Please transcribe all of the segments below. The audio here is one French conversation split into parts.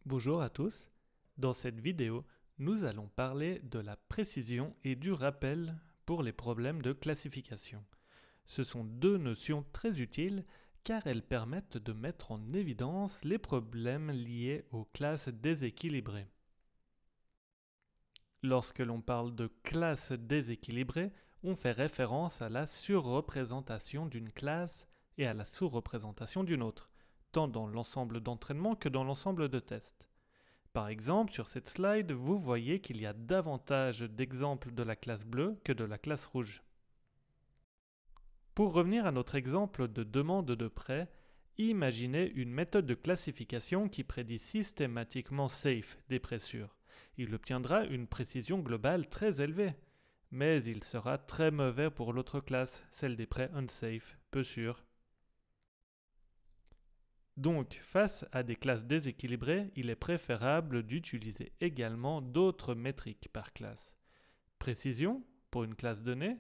Bonjour à tous. Dans cette vidéo, nous allons parler de la précision et du rappel pour les problèmes de classification. Ce sont deux notions très utiles car elles permettent de mettre en évidence les problèmes liés aux classes déséquilibrées. Lorsque l'on parle de classe déséquilibrée, on fait référence à la surreprésentation d'une classe et à la sous-représentation d'une autre, tant dans l'ensemble d'entraînement que dans l'ensemble de tests. Par exemple, sur cette slide, vous voyez qu'il y a davantage d'exemples de la classe bleue que de la classe rouge. Pour revenir à notre exemple de demande de prêt, imaginez une méthode de classification qui prédit systématiquement safe des prêts sûrs. Il obtiendra une précision globale très élevée, mais il sera très mauvais pour l'autre classe, celle des prêts unsafe, peu sûrs. Donc, face à des classes déséquilibrées, il est préférable d'utiliser également d'autres métriques par classe. Précision, pour une classe donnée.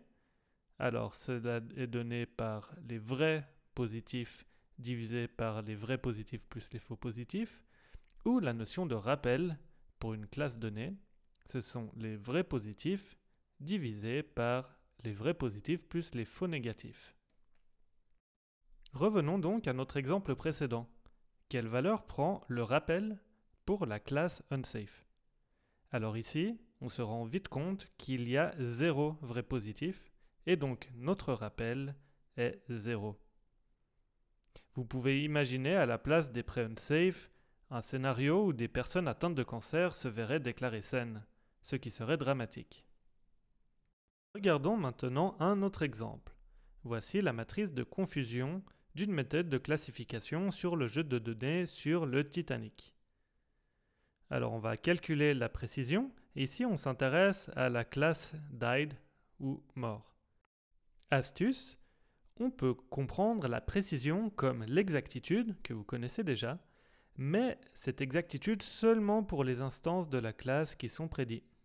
Alors, cela est donné par les vrais positifs divisé par les vrais positifs plus les faux positifs. Ou la notion de rappel, pour une classe donnée. Ce sont les vrais positifs divisés par les vrais positifs plus les faux négatifs. Revenons donc à notre exemple précédent. Quelle valeur prend le rappel pour la classe unsafe? Alors ici, on se rend vite compte qu'il y a 0 vrai positif, et donc notre rappel est 0. Vous pouvez imaginer à la place des prêts unsafe un scénario où des personnes atteintes de cancer se verraient déclarer saines, ce qui serait dramatique. Regardons maintenant un autre exemple. Voici la matrice de confusion d'une méthode de classification sur le jeu de données sur le Titanic. Alors on va calculer la précision, et ici on s'intéresse à la classe died ou mort. Astuce, on peut comprendre la précision comme l'exactitude, que vous connaissez déjà, mais cette exactitude seulement pour les instances de la classe qui sont prédites.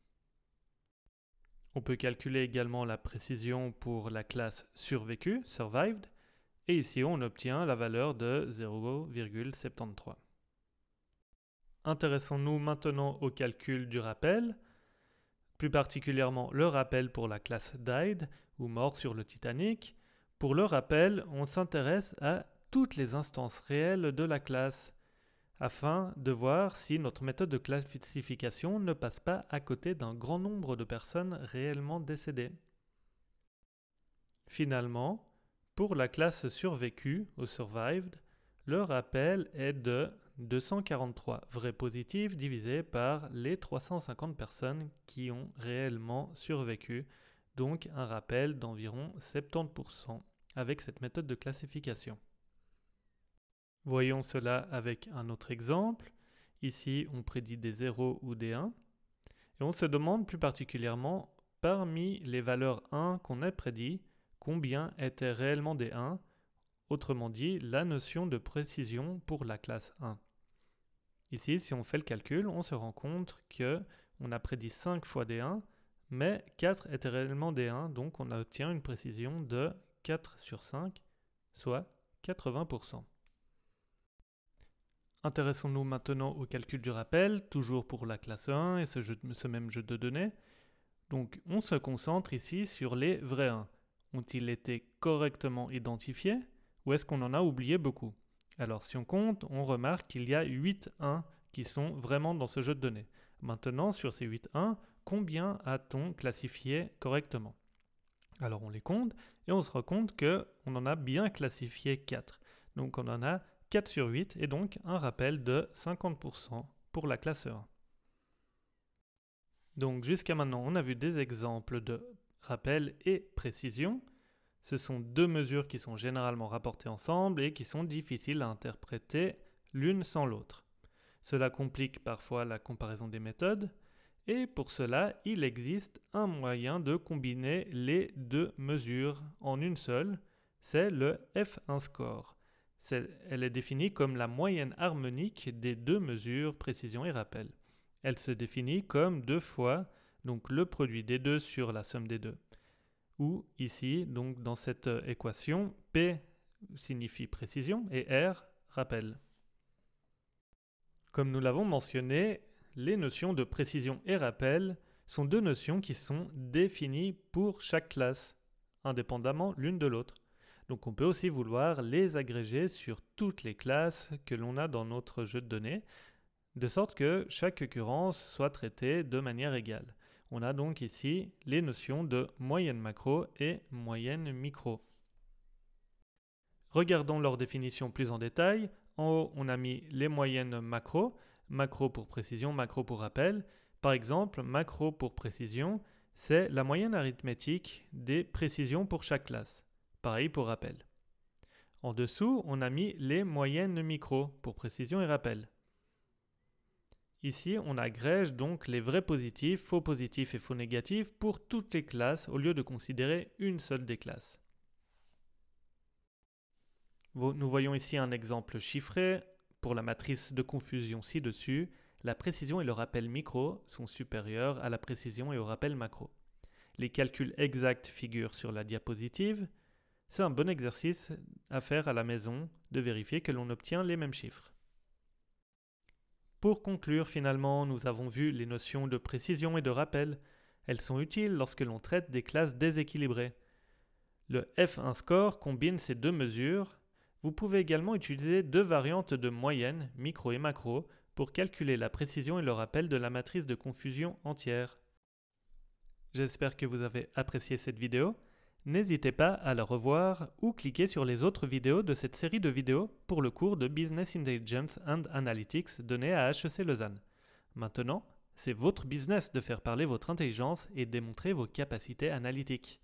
On peut calculer également la précision pour la classe survécue, survived, et ici on obtient la valeur de 0,73. Intéressons-nous maintenant au calcul du rappel, plus particulièrement le rappel pour la classe died, ou mort sur le Titanic. Pour le rappel, on s'intéresse à toutes les instances réelles de la classe, afin de voir si notre méthode de classification ne passe pas à côté d'un grand nombre de personnes réellement décédées. Finalement, pour la classe survécue ou survived, le rappel est de 243 vrais positifs divisé par les 350 personnes qui ont réellement survécu, donc un rappel d'environ 70% avec cette méthode de classification. Voyons cela avec un autre exemple. Ici, on prédit des 0 ou des 1. Et on se demande plus particulièrement, parmi les valeurs 1 qu'on a prédit, combien étaient réellement des 1, autrement dit, la notion de précision pour la classe 1. Ici, si on fait le calcul, on se rend compte qu'on a prédit 5 fois des 1, mais 4 étaient réellement des 1, donc on obtient une précision de 4 sur 5, soit 80%. Intéressons-nous maintenant au calcul du rappel, toujours pour la classe 1 et ce même jeu de données. Donc on se concentre ici sur les vrais 1. Ont-ils été correctement identifiés ou est-ce qu'on en a oublié beaucoup? Alors si on compte, on remarque qu'il y a 8 1 qui sont vraiment dans ce jeu de données. Maintenant, sur ces 8 1, combien a-t-on classifié correctement? Alors on les compte et on se rend compte qu'on en a bien classifié 4. Donc on en a 4 sur 8 et donc un rappel de 50% pour la classe 1. Donc jusqu'à maintenant, on a vu des exemples de rappel et précision. Ce sont deux mesures qui sont généralement rapportées ensemble et qui sont difficiles à interpréter l'une sans l'autre. Cela complique parfois la comparaison des méthodes et pour cela, il existe un moyen de combiner les deux mesures en une seule, c'est le F1 score. Elle est définie comme la moyenne harmonique des deux mesures précision et rappel. Elle se définit comme 2 fois donc le produit des deux sur la somme des deux. Ou ici, donc dans cette équation, P signifie précision et R rappel. Comme nous l'avons mentionné, les notions de précision et rappel sont deux notions qui sont définies pour chaque classe, indépendamment l'une de l'autre. Donc on peut aussi vouloir les agréger sur toutes les classes que l'on a dans notre jeu de données, de sorte que chaque occurrence soit traitée de manière égale. On a donc ici les notions de moyenne macro et moyenne micro. Regardons leur définition plus en détail. En haut, on a mis les moyennes macro, macro pour précision, macro pour rappel. Par exemple, macro pour précision, c'est la moyenne arithmétique des précisions pour chaque classe. Pareil pour rappel. En dessous, on a mis les moyennes micro pour précision et rappel. Ici, on agrège donc les vrais positifs, faux positifs et faux négatifs pour toutes les classes au lieu de considérer une seule des classes. Nous voyons ici un exemple chiffré. Pour la matrice de confusion ci-dessus, la précision et le rappel micro sont supérieurs à la précision et au rappel macro. Les calculs exacts figurent sur la diapositive. C'est un bon exercice à faire à la maison de vérifier que l'on obtient les mêmes chiffres. Pour conclure, finalement, nous avons vu les notions de précision et de rappel. Elles sont utiles lorsque l'on traite des classes déséquilibrées. Le F1 score combine ces deux mesures. Vous pouvez également utiliser deux variantes de moyenne, micro et macro, pour calculer la précision et le rappel de la matrice de confusion entière. J'espère que vous avez apprécié cette vidéo. N'hésitez pas à la revoir ou cliquer sur les autres vidéos de cette série de vidéos pour le cours de Business Intelligence and Analytics donné à HEC Lausanne. Maintenant, c'est votre business de faire parler votre intelligence et démontrer vos capacités analytiques.